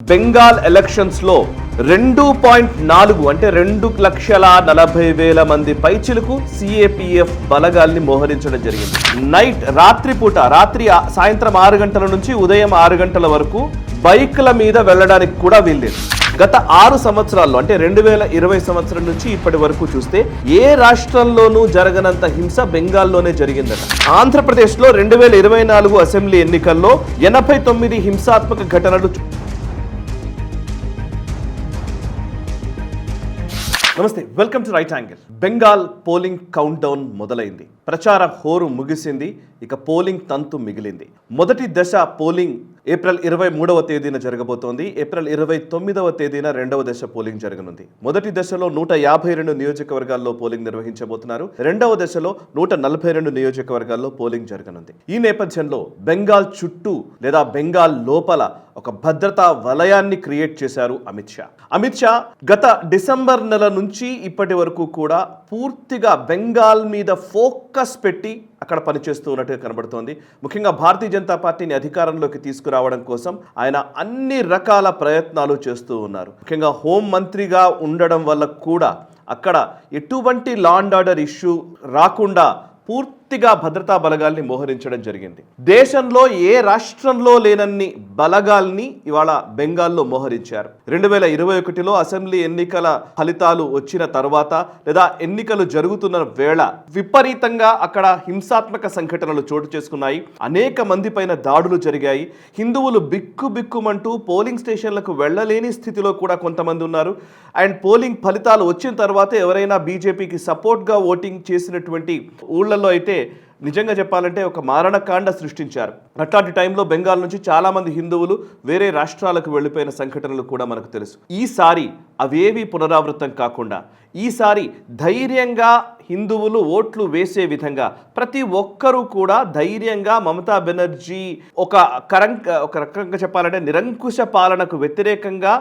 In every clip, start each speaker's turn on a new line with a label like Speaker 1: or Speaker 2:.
Speaker 1: Bengal elections లో 2.4 అంటే 2,40,40,000 మంది పైచిలకు సిఏపిఎఫ్ బలగాల్ని మోహరించడం జరిగింది. రాత్రి సాయంత్రం 6 గంటల నుంచి ఉదయం 6 గంటల వరకు బైక్ల మీద వెళ్ళడానికి కూడా వీల్లేదు. గత 6 సంవత్సరాల్లో అంటే 2020 సంవత్సరం నుంచి ఇప్పటి వరకు చూస్తే ఏ రాష్ట్రంలోనూ జరగనంత హింస బెంగాల్లోనే జరిగిందట. ఆంధ్రప్రదేశ్లో 2024 అసెంబ్లీ ఎన్నికల్లో 89 హింసాత్మక ఘటనలు. నమస్తే, welcome to right angle. Bengal polling count down మొదలైంది. ప్రచార హోరు ముగిసింది. ఇక పోలింగ్ తంతు మిగిలింది. మొదటి దశ పోలింగ్ ఏప్రిల్ 23వ తేదీన జరగబోతోంది. ఏప్రిల్ 29వ తేదీన రెండవ దశ పోలింగ్ జరగనుంది. మొదటి దశలో 152 నియోజకవర్గాల్లో పోలింగ్ నిర్వహించబోతున్నారు. రెండవ దశలో 142 నియోజకవర్గాల్లో పోలింగ్ జరగనుంది. ఈ నేపథ్యంలో బెంగాల్ చుట్టూ లేదా బెంగాల్ లోపల ఒక భద్రతా వలయాన్ని క్రియేట్ చేశారు అమిత్ షా గత డిసెంబర్ నెల నుంచి ఇప్పటి వరకు కూడా పూర్తిగా బెంగాల్ మీద ఫోకస్ పెట్టి అక్కడ పనిచేస్తూ ఉన్నట్టుగా కనబడుతోంది. ముఖ్యంగా భారతీయ జనతా పార్టీని అధికారంలోకి తీసుకురావడం కోసం ఆయన అన్ని రకాల ప్రయత్నాలు చేస్తూ ఉన్నారు. ముఖ్యంగా హోం మంత్రిగా ఉండడం వల్ల కూడా అక్కడ ఎటువంటి లా అండ్ ఆర్డర్ ఇష్యూ రాకుండా పూర్తిగా భద్రతా బలగాల్ని మోహరించడం జరిగింది. దేశంలో ఏ రాష్ట్రంలో లేనన్ని బలగాల్ని ఇవాళ బెంగాల్లో మోహరించారు. 2021లో అసెంబ్లీ ఎన్నికల ఫలితాలు వచ్చిన తర్వాత లేదా ఎన్నికలు జరుగుతున్న వేళ విపరీతంగా అక్కడ హింసాత్మక సంఘటనలు చోటు చేసుకున్నాయి. అనేక మంది పైన దాడులు జరిగాయి. హిందువులు బిక్కుమంటూ పోలింగ్ స్టేషన్లకు వెళ్ళలేని స్థితిలో కూడా కొంతమంది ఉన్నారు. అండ్ పోలింగ్ ఫలితాలు వచ్చిన తర్వాత ఎవరైనా బీజేపీకి సపోర్ట్గా ఓటింగ్ చేసినటువంటి ఊళ్ళల్లో అయితే నిజంగా చెప్పాలంటే ఒక మారణకాండ సృష్టించారు. అట్లాంటి టైంలో బెంగాల్ నుంచి చాలా మంది హిందువులు వేరే రాష్ట్రాలకు వెళ్ళిపోయిన సంఘటనలు కూడా మనకు తెలుసు. ఈసారి అవేవి పునరావృతం కాకుండా ఈసారి ధైర్యంగా హిందువులు ఓట్లు వేసే విధంగా ప్రతి ఒక్కరూ కూడా ధైర్యంగా మమతా బెనర్జీ ఒక రకంగా చెప్పాలంటే నిరంకుశ పాలనకు వ్యతిరేకంగా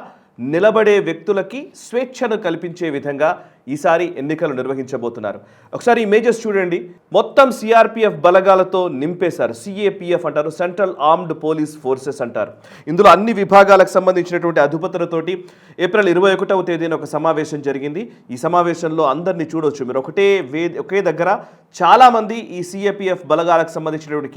Speaker 1: నిలబడే వ్యక్తులకి స్వేచ్ఛను కల్పించే విధంగా ఈసారి ఎన్నికలు నిర్వహించబోతున్నారు. ఒకసారి ఇమేజెస్ చూడండి. మొత్తం సిఆర్పిఎఫ్ బలగాలతో నింపేశారు. సిఏపిఎఫ్ అంటారు, సెంట్రల్ ఆర్మ్డ్ పోలీస్ ఫోర్సెస్ అంటారు. ఇందులో అన్ని విభాగాలకు సంబంధించినటువంటి అధిపతులతోటి ఏప్రిల్ 21వ తేదీన ఒక సమావేశం జరిగింది. ఈ సమావేశంలో అందరినీ చూడవచ్చు మీరు. ఒకే దగ్గర చాలామంది ఈ సిఏపిఎఫ్ బలగాలకు సంబంధించినటువంటి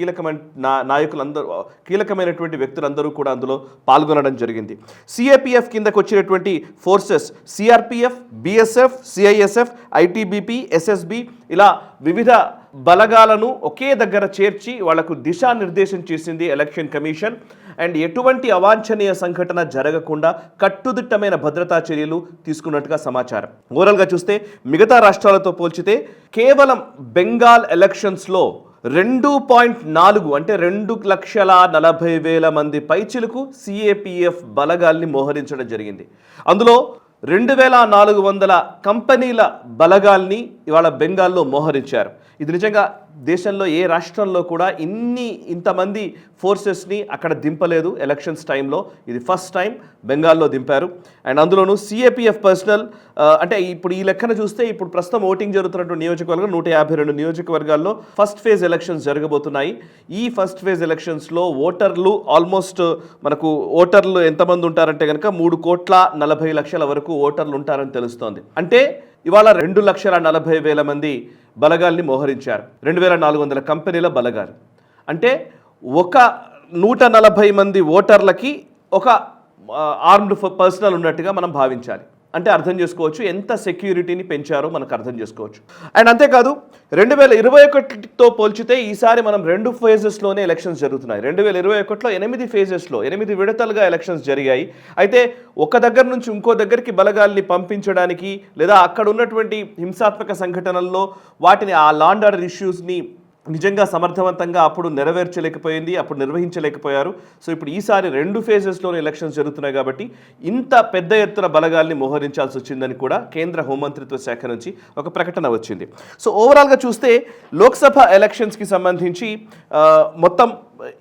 Speaker 1: కీలకమైనటువంటి వ్యక్తులందరూ కూడా అందులో పాల్గొనడం జరిగింది. సిఏపిఎఫ్ కిందకు వచ్చినటువంటి forces CRPF, BSF, CISF, ITBP, SSB ఇలా వివిధ బలగాలను ఒకే దగ్గర చేర్చి వాళ్లకు దిశానిర్దేశం చేసింది ఎలక్షన్ కమిషన్. అండ్ ఎటువంటి అవాంఛనీయ సంఘటన జరగకుండా కట్టుదిట్టమైన భద్రతా చర్యలు తీసుకున్నట్టుగా సమాచారం. ఓవరాల్గా చూస్తే మిగతా రాష్ట్రాలతో పోల్చితే కేవలం బెంగాల్ ఎలక్షన్స్లో 2.4 అంటే 2,40,40,000 మంది పైచిలకు సిఏపిఎఫ్ బలగాల్ని మోహరించడం జరిగింది. అందులో 2,400 కంపెనీల బలగాల్ని ఇవాళ బెంగాల్లో మోహరించారు. ఇది నిజంగా దేశంలో ఏ రాష్ట్రంలో కూడా ఇంతమంది ఫోర్సెస్ని అక్కడ దింపలేదు ఎలక్షన్స్ టైంలో. ఇది ఫస్ట్ టైం బెంగాల్లో దింపారు. అండ్ అందులోనూ సిఏపిఎఫ్ పర్సనల్ అంటే ఇప్పుడు ఈ లెక్కన చూస్తే ఇప్పుడు ప్రస్తుతం ఓటింగ్ జరుగుతున్నటువంటి నియోజకవర్గం 152 నియోజకవర్గాల్లో ఫస్ట్ ఫేజ్ ఎలక్షన్స్ జరగబోతున్నాయి. ఈ ఫస్ట్ ఫేజ్ ఎలక్షన్స్లో ఓటర్లు ఆల్మోస్ట్ మనకు ఓటర్లు ఎంతమంది ఉంటారంటే కనుక 3,40,00,000 వరకు ఓటర్లు ఉంటారని తెలుస్తోంది. అంటే ఇవాళ 2,40,40,000 మంది బలగాల్ని మోహరించారు. 2,400 కంపెనీల బలగాలు. అంటే ఒక 140 మంది ఓటర్లకి ఒక ఆర్మ్డ్ పర్సనల్ ఉన్నట్టుగా మనం భావించాలి. అంటే అర్థం చేసుకోవచ్చు ఎంత సెక్యూరిటీని పెంచారో మనకు అర్థం చేసుకోవచ్చు. అండ్ అంతేకాదు 2021తో పోల్చితే ఈసారి మనం 2 ఫేజెస్లోనే ఎలక్షన్స్ జరుగుతున్నాయి. 2021లో 8 ఫేజెస్లో 8 విడతలుగా ఎలక్షన్స్ జరిగాయి. అయితే ఒక దగ్గర నుంచి ఇంకో దగ్గరికి బలగాల్ని పంపించడానికి లేదా అక్కడ ఉన్నటువంటి హింసాత్మక సంఘటనల్లో వాటిని ఆ లా అండ్ ఆర్డర్ ఇష్యూస్ని నిజంగా సమర్థవంతంగా అప్పుడు నిర్వహించలేకపోయారు. సో ఇప్పుడు ఈసారి 2 ఫేజెస్లోనే ఎలక్షన్స్ జరుగుతున్నాయి కాబట్టి ఇంత పెద్ద ఎత్తున బలగాల్ని మోహరించాల్సి వచ్చిందని కూడా కేంద్ర హోంమంత్రిత్వ శాఖ నుంచి ఒక ప్రకటన వచ్చింది. సో ఓవరాల్గా చూస్తే లోక్సభ ఎలక్షన్స్కి సంబంధించి మొత్తం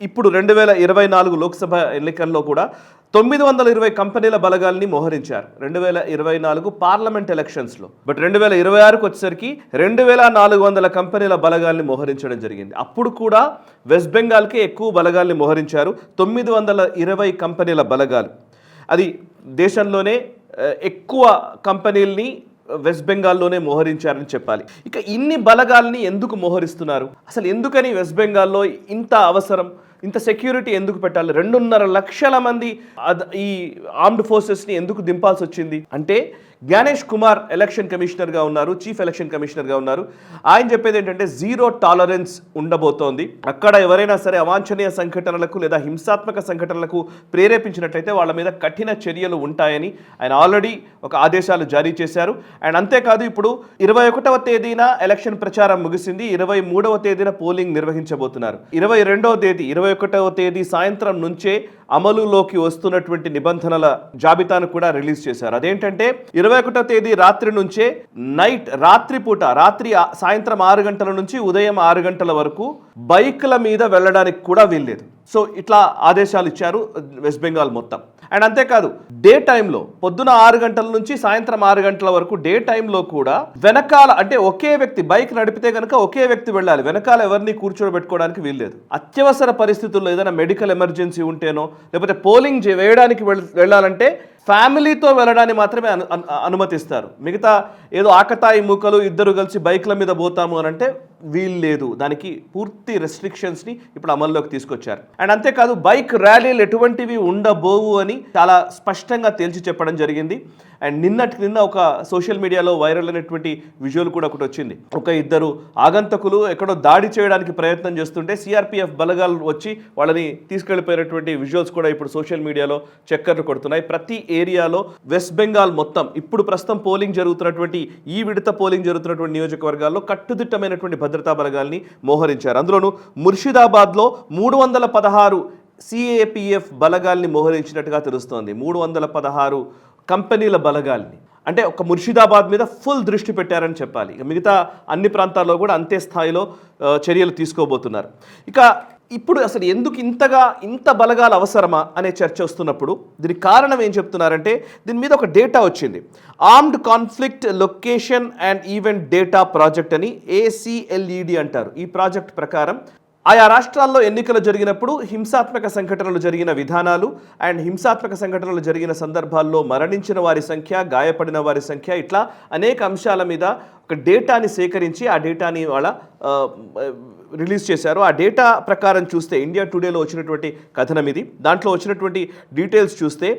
Speaker 1: ఇప్పుడు 2024 లోక్సభ ఎన్నికల్లో కూడా 920 కంపెనీల బలగాల్ని మోహరించారు 2024 పార్లమెంట్ ఎలక్షన్స్లో. బట్ 2026కు వచ్చేసరికి 2400 కంపెనీల బలగాల్ని మోహరించడం జరిగింది. అప్పుడు కూడా వెస్ట్ బెంగాల్కే ఎక్కువ బలగాల్ని మోహరించారు, 920 కంపెనీల బలగాలు. అది దేశంలోనే ఎక్కువ కంపెనీల్ని వెస్ట్ బెంగాల్లోనే మోహరించారని చెప్పాలి. ఇక ఇన్ని బలగాల్ని ఎందుకు మోహరిస్తున్నారు, అసలు ఎందుకని వెస్ట్ బెంగాల్లో ఇంత అవసరం, ఇంత సెక్యూరిటీ ఎందుకు పెట్టాలి, 2.5 లక్షల మంది ఈ ఆర్మ్డ్ ఫోర్సెస్ని ఎందుకు దింపాల్సి వచ్చింది అంటే జ్ఞానేష్ కుమార్ ఎలక్షన్ కమిషనర్గా ఉన్నారు, చీఫ్ ఎలక్షన్ కమిషనర్గా ఉన్నారు. ఆయన చెప్పేది ఏంటంటే జీరో టాలరెన్స్ ఉండబోతోంది. అక్కడ ఎవరైనా సరే అవాంఛనీయ సంఘటనలకు లేదా హింసాత్మక సంఘటనలకు ప్రేరేపించినట్లయితే వాళ్ళ మీద కఠిన చర్యలు ఉంటాయని ఆయన ఆల్రెడీ ఒక ఆదేశాలు జారీ చేశారు. అండ్ అంతేకాదు ఇప్పుడు 21వ తేదీన ఎలక్షన్ ప్రచారం ముగిసింది, 23వ తేదీన పోలింగ్ నిర్వహించబోతున్నారు. 21వ తేదీ సాయంత్రం నుంచే అమలులోకి వస్తున్నటువంటి నిబంధనల జాబితాను కూడా రిలీజ్ చేశారు. అదేంటంటే 21వ తేదీ రాత్రి నుంచే రాత్రి సాయంత్రం 6 గంటల నుంచి ఉదయం 6 గంటల వరకు బైక్ల మీద వెళ్ళడానికి కూడా వీల్లేదు. సో ఇట్లా ఆదేశాలు ఇచ్చారు వెస్ట్ బెంగాల్ మొత్తం. అండ్ అంతేకాదు డే టైంలో పొద్దున 6 గంటల నుంచి సాయంత్రం 6 గంటల వరకు డే టైంలో కూడా వెనకాల అంటే ఒకే వ్యక్తి బైక్ నడిపితే కనుక ఒకే వ్యక్తి వెళ్ళాలి, వెనకాల ఎవరిని కూర్చోబెట్టుకోవడానికి వీల్లేదు. అత్యవసర పరిస్థితుల్లో ఏదైనా మెడికల్ ఎమర్జెన్సీ ఉంటేనో లేకపోతే పోలింగ్ వేయడానికి వెళ్ళాలంటే ఫ్యామిలీతో వెళ్ళడానికి మాత్రమే అనుమతిస్తారు. మిగతా ఏదో ఆకతాయి మూకలు ఇద్దరు కలిసి బైక్ల మీద పోతాము అని అంటే వీల్లేదు. దానికి పూర్తి రెస్ట్రిక్షన్స్ని ఇప్పుడు అమల్లోకి తీసుకొచ్చారు. అండ్ అంతేకాదు బైక్ ర్యాలీలు ఎటువంటివి ఉండబోవు అని చాలా స్పష్టంగా తేల్చి చెప్పడం జరిగింది. అండ్ నిన్న ఒక సోషల్ మీడియాలో వైరల్ అయినటువంటి విజువల్ కూడా ఒకటి వచ్చింది. ఒక ఇద్దరు ఆగంతకులు ఎక్కడో దాడి చేయడానికి ప్రయత్నం చేస్తుంటే సిఆర్పిఎఫ్ బలగాలు వచ్చి వాళ్ళని తీసుకెళ్లిపోయినటువంటి విజువల్స్ కూడా ఇప్పుడు సోషల్ మీడియాలో చక్కర్లు కొడుతున్నాయి. ప్రతి ఏరియాలో వెస్ట్ బెంగాల్ మొత్తం ఇప్పుడు ప్రస్తుతం పోలింగ్ జరుగుతున్నటువంటి ఈ విడత పోలింగ్ జరుగుతున్నటువంటి నియోజకవర్గాల్లో కట్టుదిట్టమైనటువంటి భద్రతా బలగాల్ని మోహరించారు. అందులోనూ ముర్షిదాబాద్లో 316 సిఏపిఎఫ్ బలగాల్ని మోహరించినట్టుగా తెలుస్తోంది. 316 కంపెనీల బలగాల్ని, అంటే ఒక ముర్షిదాబాద్ మీద ఫుల్ దృష్టి పెట్టారని చెప్పాలి. మిగతా అన్ని ప్రాంతాల్లో కూడా అంతే స్థాయిలో చర్యలు తీసుకోబోతున్నారు. ఇక ఇప్పుడు అసలు ఎందుకు ఇంత బలగాలు అవసరమా అనే చర్చ వస్తున్నప్పుడు దీనికి కారణం ఏం చెప్తున్నారంటే దీని మీద ఒక డేటా వచ్చింది. Armed conflict location and event data project అని ACLED అంటారు. ఈ ప్రాజెక్ట్ ప్రకారం ఆయా రాష్ట్రాల్లో ఎన్నికలు జరిగినప్పుడు హింసాత్మక సంఘటనలు జరిగిన విధానాలు అండ్ హింసాత్మక సంఘటనలు జరిగిన సందర్భాల్లో మరణించిన వారి సంఖ్య, గాయపడిన వారి సంఖ్య, ఇట్లా అనేక అంశాల మీద ఒక డేటాని సేకరించి ఆ డేటాని వాళ్ళ రిలీజ్ చేశారు. ఆ డేటా ప్రకారం చూస్తే ఇండియా టుడేలో వచ్చినటువంటి కథనం ఇది. దాంట్లో వచ్చినటువంటి డీటెయిల్స్ చూస్తే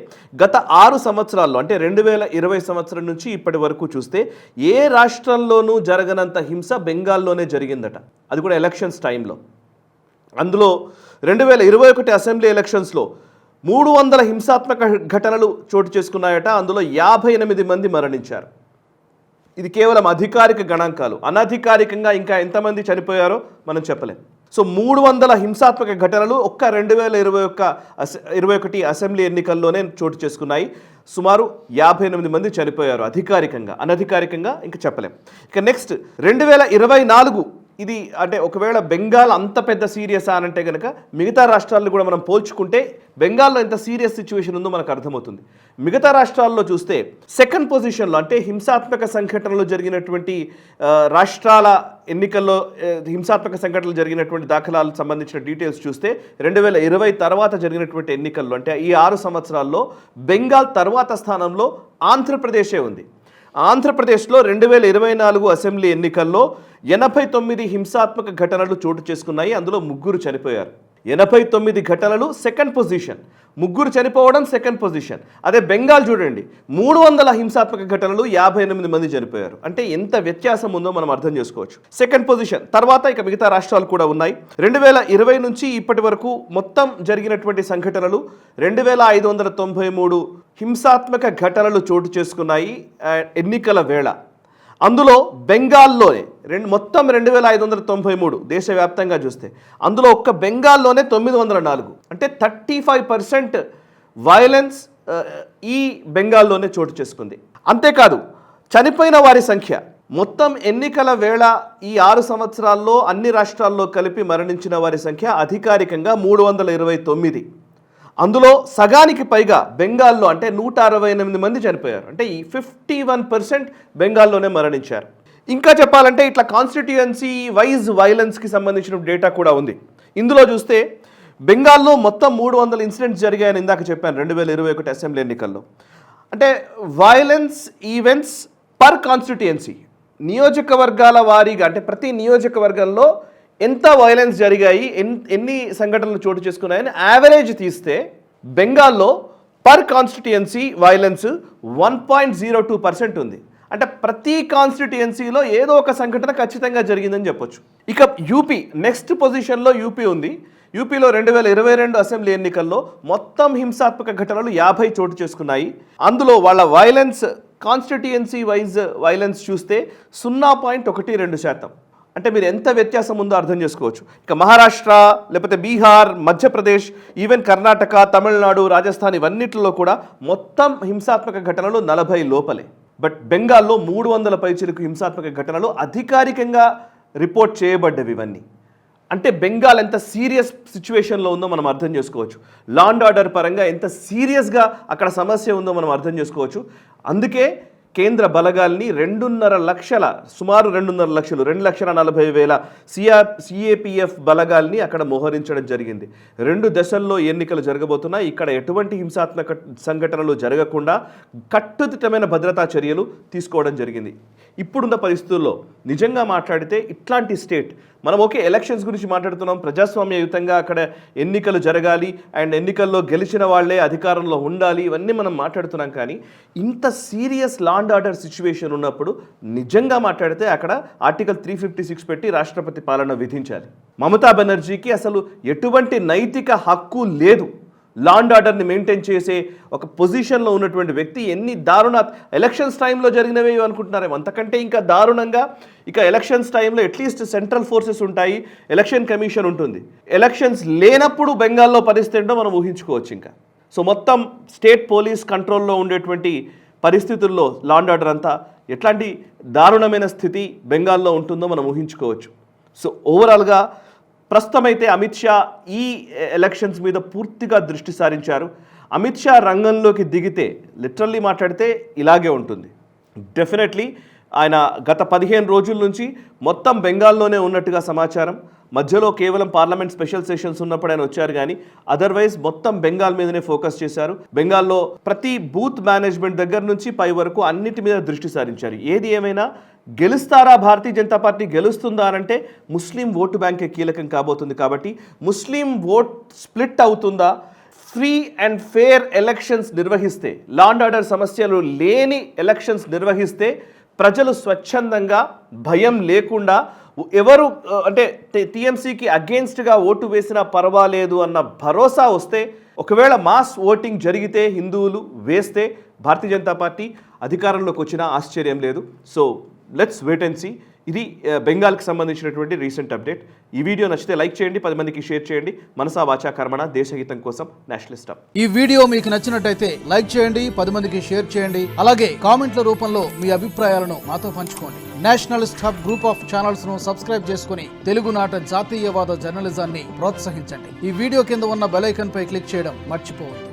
Speaker 1: గత 6 సంవత్సరాల్లో అంటే 2020 సంవత్సరం నుంచి ఇప్పటి వరకు చూస్తే ఏ రాష్ట్రంలోనూ జరగనంత హింస బెంగాల్లోనే జరిగిందట, అది కూడా ఎలక్షన్స్ టైంలో. అందులో 2021 అసెంబ్లీ ఎలక్షన్స్లో 300 హింసాత్మక ఘటనలు చోటు చేసుకున్నాయట. అందులో 58 మంది మరణించారు. ఇది కేవలం అధికారిక గణాంకాలు. అనధికారికంగా ఇంకా ఎంతమంది చనిపోయారో మనం చెప్పలేం. సో 300 హింసాత్మక ఘటనలు ఒక్క 2021 అసెంబ్లీ ఎన్నికల్లోనే చోటు చేసుకున్నాయి. సుమారు 58 మంది చనిపోయారు అధికారికంగా. అనధికారికంగా ఇంకా చెప్పలేం. ఇక నెక్స్ట్ 2024 ఇది అంటే ఒకవేళ బెంగాల్ అంత పెద్ద సీరియసా అని అంటే కనుక మిగతా రాష్ట్రాలను కూడా మనం పోల్చుకుంటే బెంగాల్లో ఎంత సీరియస్ సిచ్యువేషన్ ఉందో మనకు అర్థమవుతుంది. మిగతా రాష్ట్రాల్లో చూస్తే సెకండ్ పొజిషన్లో అంటే హింసాత్మక సంఘటనలు జరిగినటువంటి రాష్ట్రాల ఎన్నికల్లో హింసాత్మక సంఘటనలు జరిగినటువంటి దాఖలాలకు సంబంధించిన డీటెయిల్స్ చూస్తే 2020 తర్వాత జరిగినటువంటి ఎన్నికల్లో అంటే ఈ 6 సంవత్సరాల్లో బెంగాల్ తర్వాత స్థానంలో ఆంధ్రప్రదేశే ఉంది. ఆంధ్రప్రదేశ్లో 2024 అసెంబ్లీ ఎన్నికల్లో 89 హింసాత్మక ఘటనలు చోటు చేసుకున్నాయి. అందులో 3 చనిపోయారు. 89 ఘటనలు సెకండ్ పొజిషన్, 3 చనిపోవడం సెకండ్ పొజిషన్. అదే బెంగాల్ చూడండి 300 హింసాత్మక ఘటనలు 58 మంది చనిపోయారు. అంటే ఎంత వ్యత్యాసం ఉందో మనం అర్థం చేసుకోవచ్చు. సెకండ్ పొజిషన్ తర్వాత ఇక మిగతా రాష్ట్రాలు కూడా ఉన్నాయి. 2020 నుంచి ఇప్పటి వరకు మొత్తం జరిగినటువంటి సంఘటనలు 2593 హింసాత్మక ఘటనలు చోటు చేసుకున్నాయి ఎన్నికల వేళ. అందులో బెంగాల్లోనే మొత్తం 2593 దేశవ్యాప్తంగా చూస్తే అందులో ఒక్క బెంగాల్లోనే 904 అంటే 35% వైలెన్స్ ఈ బెంగాల్లోనే చోటు చేసుకుంది. అంతేకాదు చనిపోయిన వారి సంఖ్య మొత్తం ఎన్నికల వేళ ఈ 6 సంవత్సరాల్లో అన్ని రాష్ట్రాల్లో కలిపి మరణించిన వారి సంఖ్య అధికారికంగా 329. అందులో సగానికి పైగా బెంగాల్లో అంటే 168 మంది చనిపోయారు. అంటే ఈ 51% బెంగాల్లోనే మరణించారు. ఇంకా చెప్పాలంటే ఇట్లా కాన్స్టిట్యుయెన్సీ వైజ్ వైలెన్స్కి సంబంధించిన డేటా కూడా ఉంది. ఇందులో చూస్తే బెంగాల్లో మొత్తం 300 ఇన్సిడెంట్స్ జరిగాయని ఇందాక చెప్పాను 2021 అసెంబ్లీ ఎన్నికల్లో. అంటే వైలెన్స్ ఈవెంట్స్ పర్ కాన్స్టిట్యుయెన్సీ, నియోజకవర్గాల వారీగా, అంటే ప్రతి నియోజకవర్గంలో ఎంత వైలెన్స్ జరిగాయి, ఎన్ని సంఘటనలు చోటు చేసుకున్నాయని యావరేజ్ తీస్తే బెంగాల్లో పర్ కాన్స్టిట్యుయెన్సీ వైలెన్స్ 1.02% ఉంది. అంటే ప్రతి కాన్స్టిట్యుయెన్సీలో ఏదో ఒక సంఘటన ఖచ్చితంగా జరిగిందని చెప్పొచ్చు. ఇక యూపీ నెక్స్ట్ పొజిషన్లో యూపీ ఉంది. యూపీలో 2022 అసెంబ్లీ ఎన్నికల్లో మొత్తం హింసాత్మక ఘటనలు 50 చోటు చేసుకున్నాయి. అందులో వాళ్ళ వైలెన్స్ కాన్స్టిట్యుయెన్సీ వైజ్ వైలెన్స్ చూస్తే 0.12%. అంటే మీరు ఎంత వ్యత్యాసం ఉందో అర్థం చేసుకోవచ్చు. ఇక మహారాష్ట్ర, లేకపోతే బీహార్, మధ్యప్రదేశ్, ఈవెన్ కర్ణాటక, తమిళనాడు, రాజస్థాన్ ఇవన్నిటిలో కూడా మొత్తం హింసాత్మక ఘటనలు 40 లోపలే. బట్ బెంగాల్లో 300 పైచిలకు హింసాత్మక ఘటనలు అధికారికంగా రిపోర్ట్ చేయబడ్డవి ఇవన్నీ. అంటే బెంగాల్ ఎంత సీరియస్ సిచ్యువేషన్లో ఉందో మనం అర్థం చేసుకోవచ్చు. లా అండ్ ఆర్డర్ పరంగా ఎంత సీరియస్గా అక్కడ సమస్య ఉందో మనం అర్థం చేసుకోవచ్చు. అందుకే కేంద్ర బలగాల్ని 2.5 లక్షల, సుమారు 2.5 లక్షలు, 2,40,000 సిఏపిఎఫ్ బలగాల్ని అక్కడ మోహరించడం జరిగింది. 2 దశల్లో ఎన్నికలు జరగబోతున్నాయి. ఇక్కడ ఎటువంటి హింసాత్మక సంఘటనలు జరగకుండా కట్టుదిట్టమైన భద్రతా చర్యలు తీసుకోవడం జరిగింది. ఇప్పుడున్న పరిస్థితుల్లో నిజంగా మాట్లాడితే ఇట్లాంటి స్టేట్, మనం ఓకే ఎలక్షన్స్ గురించి మాట్లాడుతున్నాం, ప్రజాస్వామ్యయుతంగా అక్కడ ఎన్నికలు జరగాలి అండ్ ఎన్నికల్లో గెలిచిన వాళ్లే అధికారంలో ఉండాలి, ఇవన్నీ మనం మాట్లాడుతున్నాం. కానీ ఇంత serious law and order situation ఉన్నప్పుడు నిజంగా మాట్లాడితే అక్కడ ఆర్టికల్ 356 పెట్టి రాష్ట్రపతి పాలన విధించాలి. మమతా బెనర్జీకి అసలు ఎటువంటి నైతిక హక్కు లేదు. లా అండ్ ఆర్డర్ని మెయింటైన్ చేసే ఒక పొజిషన్లో ఉన్నటువంటి వ్యక్తి ఎన్ని ఎలక్షన్స్ టైంలో జరిగినవి అనుకుంటున్నారేమో, అంతకంటే ఇంకా దారుణంగా ఇక ఎలక్షన్స్ టైంలో అట్లీస్ట్ సెంట్రల్ ఫోర్సెస్ ఉంటాయి, ఎలక్షన్ కమిషన్ ఉంటుంది. ఎలక్షన్స్ లేనప్పుడు బెంగాల్లో పరిస్థితి ఏంటో మనం ఊహించుకోవచ్చు. ఇంకా సో మొత్తం స్టేట్ పోలీస్ కంట్రోల్లో ఉండేటువంటి పరిస్థితుల్లో లా అండ్ ఆర్డర్ అంతా ఎట్లాంటి దారుణమైన స్థితి బెంగాల్లో ఉంటుందో మనం ఊహించుకోవచ్చు. సో ఓవరాల్గా ప్రస్తుతం అయితే అమిత్ షా ఈ ఎలక్షన్స్ మీద పూర్తిగా దృష్టి సారించారు. అమిత్ షా రంగంలోకి దిగితే లిటరల్లీ మాట్లాడితే ఇలాగే ఉంటుంది. డెఫినెట్లీ ఆయన గత 15 రోజుల నుంచి మొత్తం బెంగాల్లోనే ఉన్నట్టుగా సమాచారం. మధ్యలో కేవలం పార్లమెంట్ స్పెషల్ సెషన్స్ ఉన్నప్పుడు ఆయన వచ్చారు, కానీ అదర్వైజ్ మొత్తం బెంగాల్ మీదనే ఫోకస్ చేశారు. బెంగాల్లో ప్రతి బూత్ మేనేజ్మెంట్ దగ్గర నుంచి పై వరకు అన్నిటి మీద దృష్టి సారించారు. ఏది ఏమైనా గెలుస్తారా, భారతీయ జనతా పార్టీ గెలుస్తుందా అంటే ముస్లిం ఓటు బ్యాంకే కీలకం కాబోతుంది. కాబట్టి ముస్లిం ఓట్ స్ప్లిట్ అవుతుందా, ఫ్రీ అండ్ ఫెయిర్ ఎలక్షన్స్ నిర్వహిస్తే, లా అండ్ ఆర్డర్ సమస్యలు లేని ఎలక్షన్స్ నిర్వహిస్తే ప్రజలు స్వచ్ఛందంగా భయం లేకుండా ఎవరు అంటే టీఎంసీకి అగెయిన్స్ట్గా ఓటు వేసినా పర్వాలేదు అన్న భరోసా వస్తే, ఒకవేళ మాస్ ఓటింగ్ జరిగితే హిందువులు వేస్తే భారతీయ జనతా పార్టీ అధికారంలోకి వచ్చినా ఆశ్చర్యం లేదు. So let's wait and see. ఇది బెంగాల్కి సంబంధించినటువంటి రీసెంట్ అప్డేట్. ఈ వీడియో నచ్చితే లైక్ చేయండి, 10 మందికి షేర్ చేయండి. మనసా వాచా కర్మణ, దేశహితం కోసం నేషనలిస్ట్.
Speaker 2: ఈ వీడియో మీకు నచ్చినట్టయితే లైక్ చేయండి, 10 మందికి షేర్ చేయండి. అలాగే కామెంట్ల రూపంలో మీ అభిప్రాయాలను మాతో పంచుకోండి. Nationalist hub group of channels ను సబ్స్క్రైబ్ చేసుకుని తెలుగునాట జాతీయవాద జర్నలిజాన్ని ప్రోత్సహించండి. ఈ వీడియో కింద ఉన్న బెల్ ఐకాన్ పై క్లిక్ చేయడం మర్చిపోవద్దు.